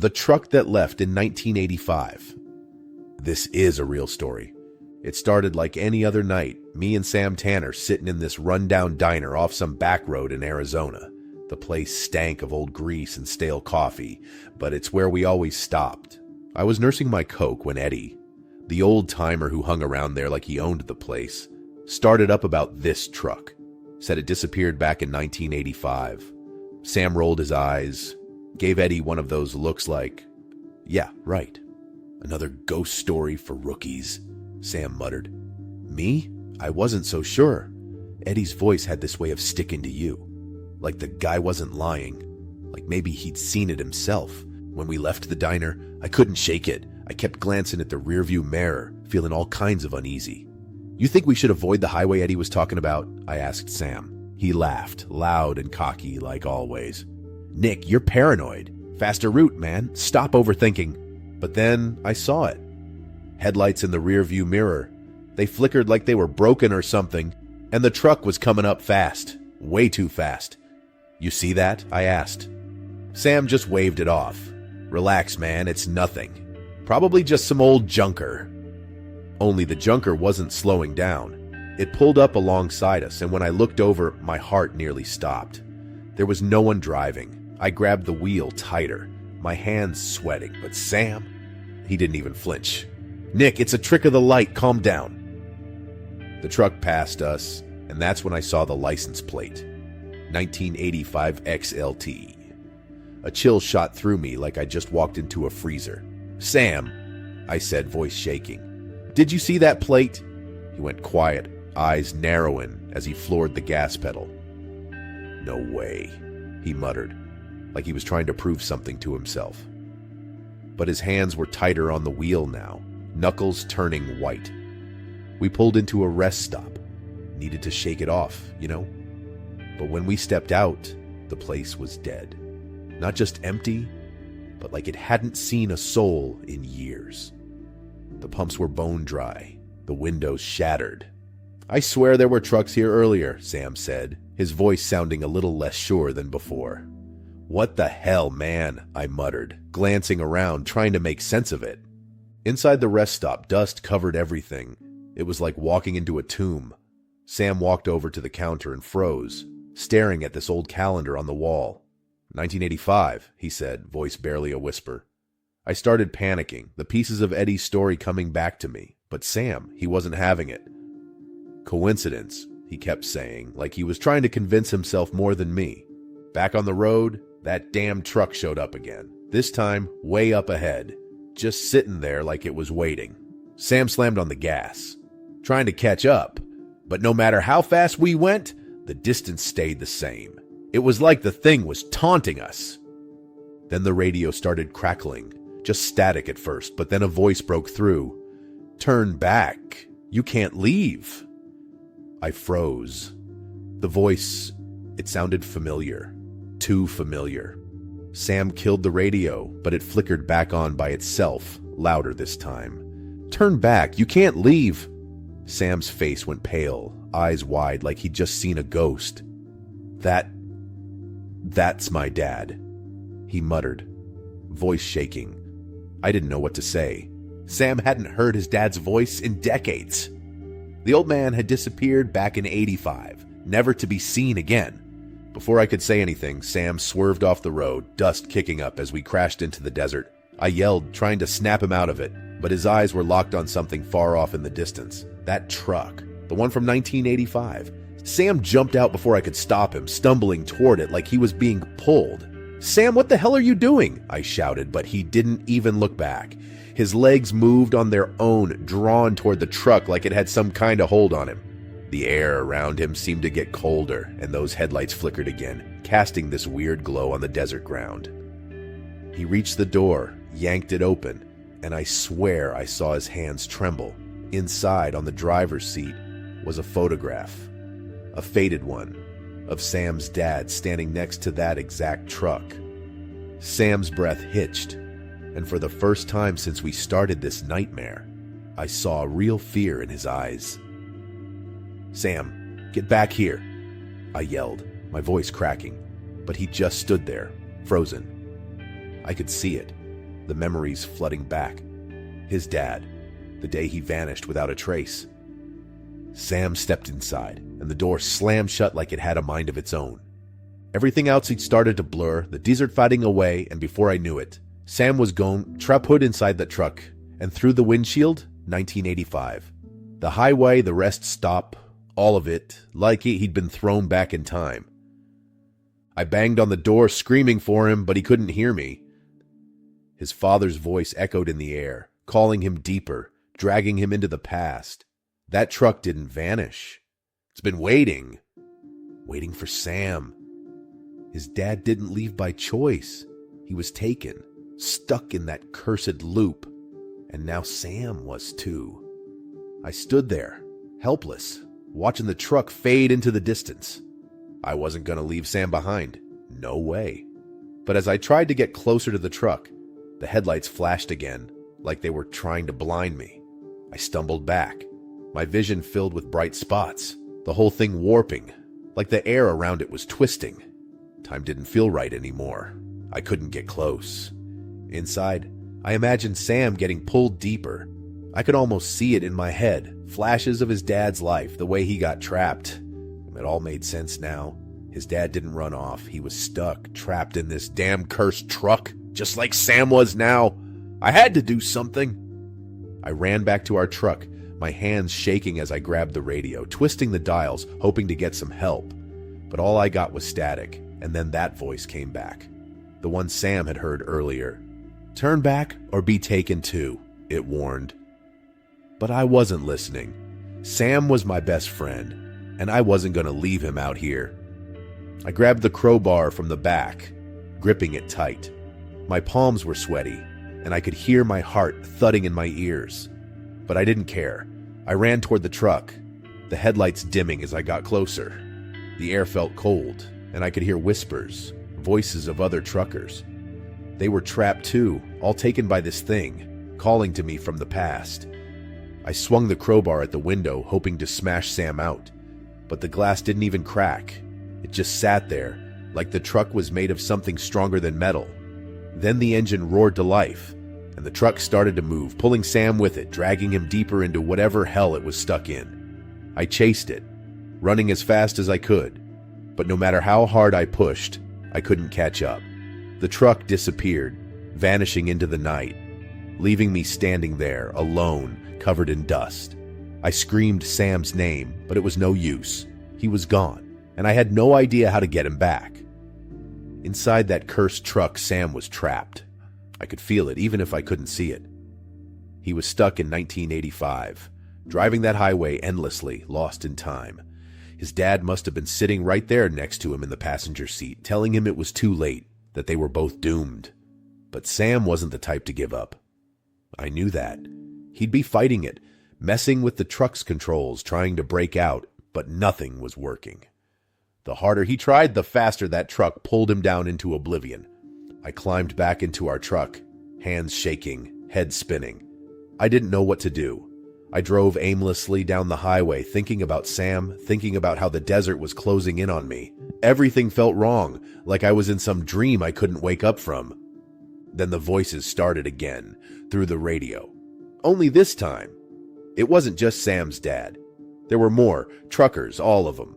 The truck that left in 1985. This is a real story. It started like any other night, me and Sam Tanner sitting in this rundown diner off some back road in Arizona. The place stank of old grease and stale coffee, but it's where we always stopped. I was nursing my Coke when Eddie, the old-timer who hung around there like he owned the place, started up about this truck. Said it disappeared back in 1985. Sam rolled his eyes, gave Eddie one of those looks like, "Yeah, right. Another ghost story for rookies," Sam muttered. Me? I wasn't so sure. Eddie's voice had this way of sticking to you. Like the guy wasn't lying. Like maybe he'd seen it himself. When we left the diner, I couldn't shake it. I kept glancing at the rearview mirror, feeling all kinds of uneasy. "You think we should avoid the highway Eddie was talking about?" I asked Sam. He laughed, loud and cocky like always. "Nick, you're paranoid. Faster route, man. Stop overthinking." But then I saw it. Headlights in the rearview mirror. They flickered like they were broken or something, and the truck was coming up fast. Way too fast. "You see that?" I asked. Sam just waved it off. "Relax, man. It's nothing. Probably just some old junker." Only the junker wasn't slowing down. It pulled up alongside us, and when I looked over, my heart nearly stopped. There was no one driving. I grabbed the wheel tighter, my hands sweating, but Sam, he didn't even flinch. "Nick, it's a trick of the light. Calm down." The truck passed us, and that's when I saw the license plate. 1985 XLT. A chill shot through me like I just walked into a freezer. "Sam," I said, voice shaking. "Did you see that plate?" He went quiet, eyes narrowing as he floored the gas pedal. "No way," he muttered, like he was trying to prove something to himself. But his hands were tighter on the wheel now, knuckles turning white. We pulled into a rest stop. Needed to shake it off, you know? But when we stepped out, the place was dead. Not just empty, but like it hadn't seen a soul in years. The pumps were bone dry, the windows shattered. "I swear there were trucks here earlier," Sam said, his voice sounding a little less sure than before. "What the hell, man?" I muttered, glancing around, trying to make sense of it. Inside the rest stop, dust covered everything. It was like walking into a tomb. Sam walked over to the counter and froze, staring at this old calendar on the wall. 1985, he said, voice barely a whisper. I started panicking, the pieces of Eddie's story coming back to me. But Sam, he wasn't having it. "Coincidence," he kept saying, like he was trying to convince himself more than me. Back on the road, that damn truck showed up again. This time, way up ahead. Just sitting there like it was waiting. Sam slammed on the gas, trying to catch up. But no matter how fast we went, the distance stayed the same. It was like the thing was taunting us. Then the radio started crackling, just static at first, but then a voice broke through. "Turn back. You can't leave." I froze. The voice, it sounded familiar. Too familiar. Sam killed the radio, but it flickered back on by itself, louder this time. "Turn back. You can't leave." Sam's face went pale, eyes wide like he'd just seen a ghost. That's my dad," he muttered, voice shaking. I didn't know what to say. Sam hadn't heard his dad's voice in decades. The old man had disappeared back in '85, never to be seen again. Before I could say anything, Sam swerved off the road, dust kicking up as we crashed into the desert. I yelled, trying to snap him out of it, but his eyes were locked on something far off in the distance. That truck, the one from 1985. Sam jumped out before I could stop him, stumbling toward it like he was being pulled. "Sam, what the hell are you doing?" I shouted, but he didn't even look back. His legs moved on their own, drawn toward the truck like it had some kind of hold on him. The air around him seemed to get colder, and those headlights flickered again, casting this weird glow on the desert ground. He reached the door, yanked it open, and I swear I saw his hands tremble. Inside, on the driver's seat, was a photograph. A faded one, of Sam's dad standing next to that exact truck. Sam's breath hitched, and for the first time since we started this nightmare, I saw real fear in his eyes. "Sam, get back here," I yelled, my voice cracking, but he just stood there, frozen. I could see it. the memories flooding back. His dad, the day he vanished without a trace. Sam stepped inside, and the door slammed shut like it had a mind of its own. Everything outside started to blur, the desert fading away, and before I knew it, Sam was gone, trap hood inside the truck, and through the windshield, 1985. The highway, the rest stop, all of it, like he'd been thrown back in time. I banged on the door, screaming for him, but he couldn't hear me. His father's voice echoed in the air, calling him deeper, dragging him into the past. That truck didn't vanish. It's been waiting for Sam. His dad didn't leave by choice. He was taken, stuck in that cursed loop. And now Sam was too. I stood there, helpless, watching the truck fade into the distance. I wasn't going to leave Sam behind. No way. But as I tried to get closer to the truck, the headlights flashed again, like they were trying to blind me. I stumbled back, my vision filled with bright spots, the whole thing warping, like the air around it was twisting. Time didn't feel right anymore. I couldn't get close. Inside, I imagined Sam getting pulled deeper. I could almost see it in my head, flashes of his dad's life, the way he got trapped. It all made sense now. His dad didn't run off. He was stuck, trapped in this damn cursed truck, just like Sam was now. I had to do something. I ran back to our truck, my hands shaking as I grabbed the radio, twisting the dials, hoping to get some help. But all I got was static, and then that voice came back. The one Sam had heard earlier. "Turn back or be taken too," it warned. But I wasn't listening. Sam was my best friend, and I wasn't going to leave him out here. I grabbed the crowbar from the back, gripping it tight. My palms were sweaty, and I could hear my heart thudding in my ears. But I didn't care. I ran toward the truck, the headlights dimming as I got closer. The air felt cold, and I could hear whispers, voices of other truckers. They were trapped too, all taken by this thing, calling to me from the past. I swung the crowbar at the window, hoping to smash Sam out. But the glass didn't even crack. It just sat there, like the truck was made of something stronger than metal. Then the engine roared to life, and the truck started to move, pulling Sam with it, dragging him deeper into whatever hell it was stuck in. I chased it, running as fast as I could, but no matter how hard I pushed, I couldn't catch up. The truck disappeared, vanishing into the night, leaving me standing there, alone, covered in dust. I screamed Sam's name, but it was no use. He was gone, and I had no idea how to get him back. Inside that cursed truck, Sam was trapped. I could feel it, even if I couldn't see it. He was stuck in 1985, driving that highway endlessly, lost in time. His dad must have been sitting right there next to him in the passenger seat, telling him it was too late, that they were both doomed. But Sam wasn't the type to give up. I knew that. He'd be fighting it, messing with the truck's controls, trying to break out, but nothing was working. The harder he tried, the faster that truck pulled him down into oblivion. I climbed back into our truck, hands shaking, head spinning. I didn't know what to do. I drove aimlessly down the highway, thinking about Sam, thinking about how the desert was closing in on me. Everything felt wrong, like I was in some dream I couldn't wake up from. Then the voices started again, through the radio. Only this time, it wasn't just Sam's dad. There were more, truckers, all of them.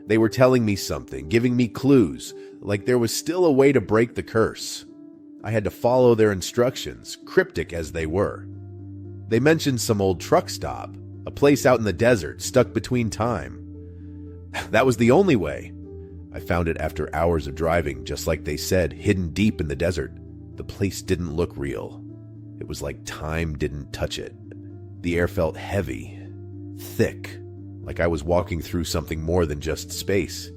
They were telling me something, giving me clues, like there was still a way to break the curse. I had to follow their instructions, cryptic as they were. They mentioned some old truck stop, a place out in the desert, stuck between time. That was the only way. I found it after hours of driving, just like they said, hidden deep in the desert. The place didn't look real. It was like time didn't touch it. The air felt heavy, thick, like I was walking through something more than just space.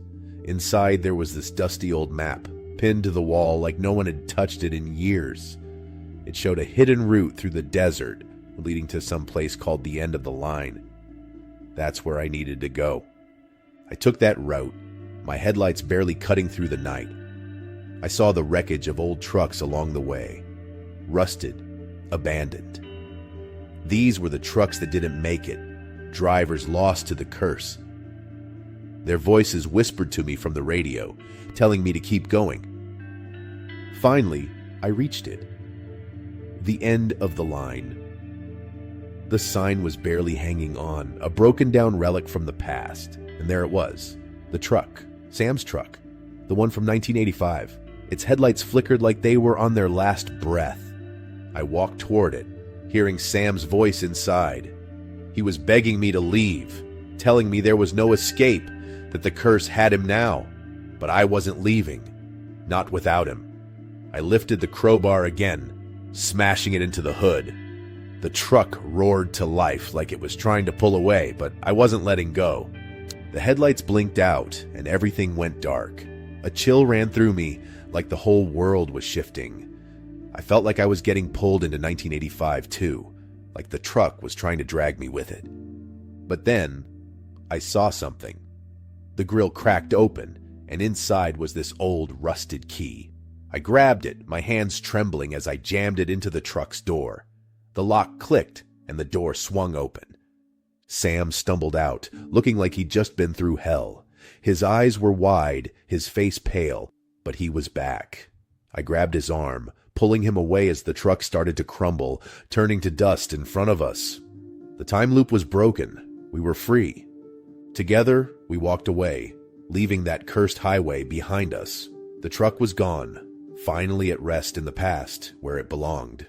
Inside, there was this dusty old map, pinned to the wall like no one had touched it in years. It showed a hidden route through the desert, leading to some place called the end of the line. That's where I needed to go. I took that route, my headlights barely cutting through the night. I saw the wreckage of old trucks along the way, rusted, abandoned. These were the trucks that didn't make it, drivers lost to the curse. Their voices whispered to me from the radio, telling me to keep going. Finally, I reached it. The end of the line. The sign was barely hanging on, a broken-down relic from the past. And there it was. The truck. Sam's truck. The one from 1985. Its headlights flickered like they were on their last breath. I walked toward it, hearing Sam's voice inside. He was begging me to leave, telling me there was no escape, that the curse had him now. But I wasn't leaving. Not without him. I lifted the crowbar again, smashing it into the hood. The truck roared to life like it was trying to pull away, but I wasn't letting go. The headlights blinked out, and everything went dark. A chill ran through me, like the whole world was shifting. I felt like I was getting pulled into 1985 too, like the truck was trying to drag me with it. But then, I saw something. The grill cracked open, and inside was this old, rusted key. I grabbed it, my hands trembling as I jammed it into the truck's door. The lock clicked, and the door swung open. Sam stumbled out, looking like he'd just been through hell. His eyes were wide, his face pale, but he was back. I grabbed his arm, pulling him away as the truck started to crumble, turning to dust in front of us. The time loop was broken. We were free. Together, we walked away, leaving that cursed highway behind us. The truck was gone, finally at rest in the past where it belonged.